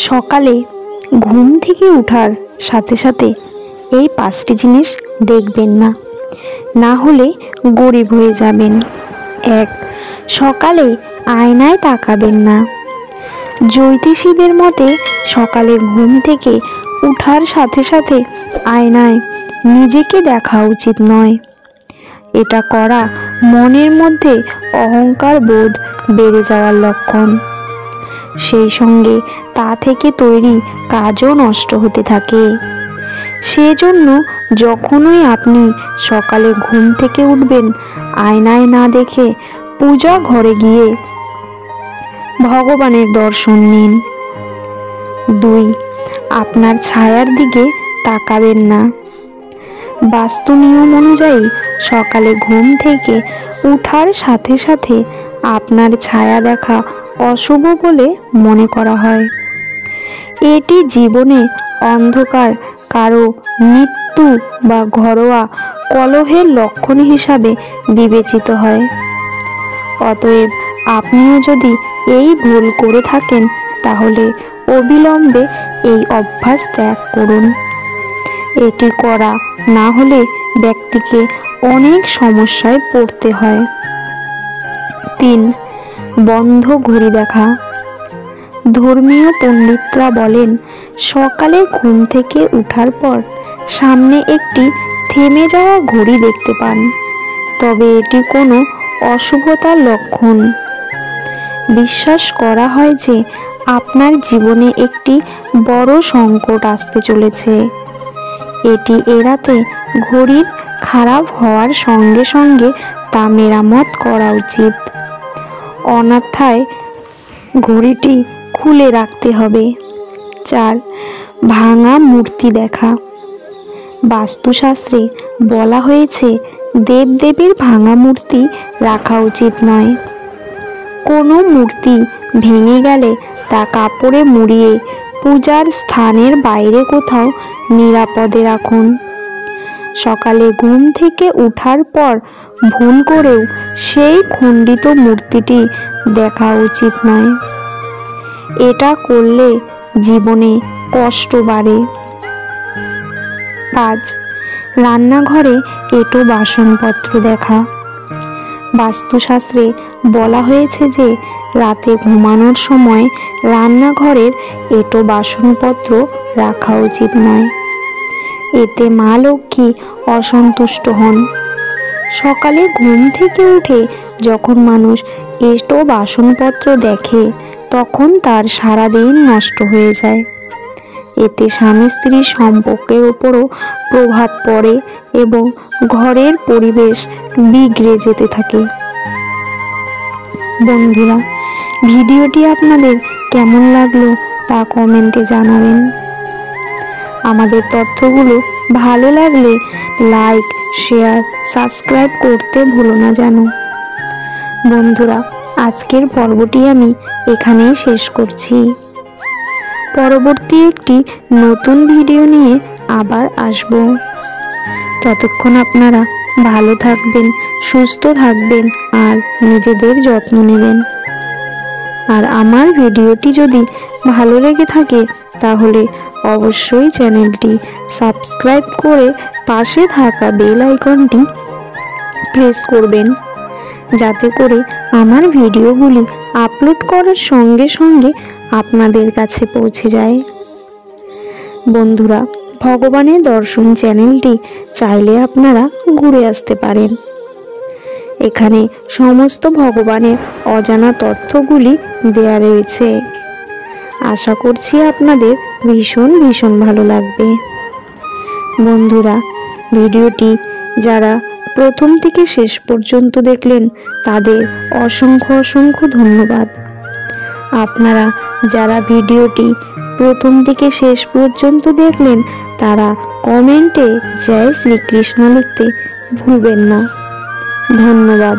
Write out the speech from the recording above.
সকালে ঘুম থেকে ওঠার সাথে সাথে এই 5টি জিনিস দেখবেন না, না হলে গরিব হয়ে যাবেন। 1. সকালে আয়নায় তাকাবেন না। জ্যোতিষীদের মতে সকালে ঘুম থেকে ওঠার সাথে সাথে আয়নায় নিজেকে দেখা উচিত নয়। এটা করা মনের মধ্যে অহংকার বোধ বেড়ে যাওয়ার লক্ষণ। সেই সঙ্গে তা থেকে তৈরি কাজও নষ্ট হতে থাকে। সেজন্য যখনই আপনি সকালে ঘুম থেকে উঠবেন, আয়নায় না দেখে পূজা ঘরে গিয়ে ভগবানের দর্শন নিন। 2. আপনার ছায়ার দিকে তাকাবেন না। বাস্তু নিয়ম অনুযায়ী সকালে ঘুম থেকে ওঠার সাথে সাথে আপনার ছায়া দেখা অশুভ বলে মনে করা হয়। এটি জীবনে অন্ধকার, কারো মৃত্যু বা ঘরোয়া কলহের লক্ষণ হিসাবে বিবেচিত হয়। অতএব আপনিও যদি এই ভুল করে থাকেন, তাহলে অবিলম্বে এই অভ্যাস ত্যাগ করুন। এটি করা না হলে ব্যক্তিকে অনেক সমস্যায় পড়তে হয়। 3. বন্ধ ঘড়ি দেখা। ধর্মীয় পণ্ডিতরা বলেন, সকালে ঘুম থেকে ওঠার পর সামনে একটি থেমে যাওয়া ঘড়ি দেখতে পান, তবে এটি কোনো অশুভতার লক্ষণ। বিশ্বাস করা হয় যে আপনার জীবনে একটি বড় সংকট আসতে চলেছে। এটি এড়াতে ঘড়ির খারাপ হওয়ার সঙ্গে সঙ্গে তা মেরামত করা উচিত, অন্যথায় ঘড়িটি খুলে রাখতে হবে। 4. ভাঙা মূর্তি দেখা। বাস্তুশাস্ত্রে বলা হয়েছে দেবদেবীর ভাঙা মূর্তি রাখা উচিত নয়। কোনো মূর্তি ভেঙে গেলে তা কাপড়ে মুড়িয়ে পূজার স্থানের বাইরে কোথাও নিরাপদে রাখুন। সকালে ঘুম থেকে ওঠার পর ভুল করেও সেই খণ্ডিত মূর্তিটি দেখা উচিত নয়। এটা করলে জীবনে কষ্ট বাড়ে। 5. রান্নাঘরে এঁটো বাসনপত্র দেখা। বাস্তুশাস্ত্রে বলা হয়েছে যে রাতে ঘুমানোর সময় রান্নাঘরের এঁটো বাসনপত্র রাখা উচিত নয়। এতে মা লক্ষ্মী অসন্তুষ্ট হন। সকালে ঘুম থেকে উঠে যখন মানুষ এঁটো বাসনপত্র দেখে, তখন তার সারাদিন নষ্ট হয়ে যায়। এতে স্বামী স্ত্রীর সম্পর্কের উপরও প্রভাব পড়ে এবং ঘরের পরিবেশ বিগড়ে যেতে থাকে। বন্ধুরা, ভিডিওটি আপনাদের কেমন লাগলো তা কমেন্টে জানাবেন। আমাদের তথ্যগুলো ভালো লাগলে লাইক, শেয়ার, সাবস্ক্রাইব করতে ভুলো না যেন। বন্ধুরা, আজকের পর্বটি আমি এখানেই শেষ করছি। পরবর্তী একটি নতুন ভিডিও নিয়ে আবার আসব। ততক্ষণ আপনারা ভালো থাকবেন, সুস্থ থাকবেন আর নিজেদের যত্ন নেবেন। আর আমার ভিডিওটি যদি ভালো লেগে থাকে, তাহলে অবশ্যই চ্যানেলটি সাবস্ক্রাইব করে পাশে থাকা বেল আইকনটি প্রেস করবেন, যাতে করে আমার ভিডিওগুলি আপলোড করার সঙ্গে সঙ্গে আপনাদের কাছে পৌঁছে যায়। বন্ধুরা, ভগবানের দর্শন চ্যানেলটি চাইলে আপনারা ঘুরে আসতে পারেন। এখানে সমস্ত ভগবানের অজানা তথ্যগুলি দেয়া রয়েছে। আশা করছি আপনাদের ভীষণ ভালো লাগবে। বন্ধুরা, ভিডিওটি যারা প্রথম থেকে শেষ পর্যন্ত দেখলেন, তাদের অসংখ্য ধন্যবাদ। আপনারা যারা ভিডিওটি প্রথম থেকে শেষ পর্যন্ত দেখলেন, তারা কমেন্টে জয় শ্রীকৃষ্ণ লিখতে ভুলবেন না। ধন্যবাদ।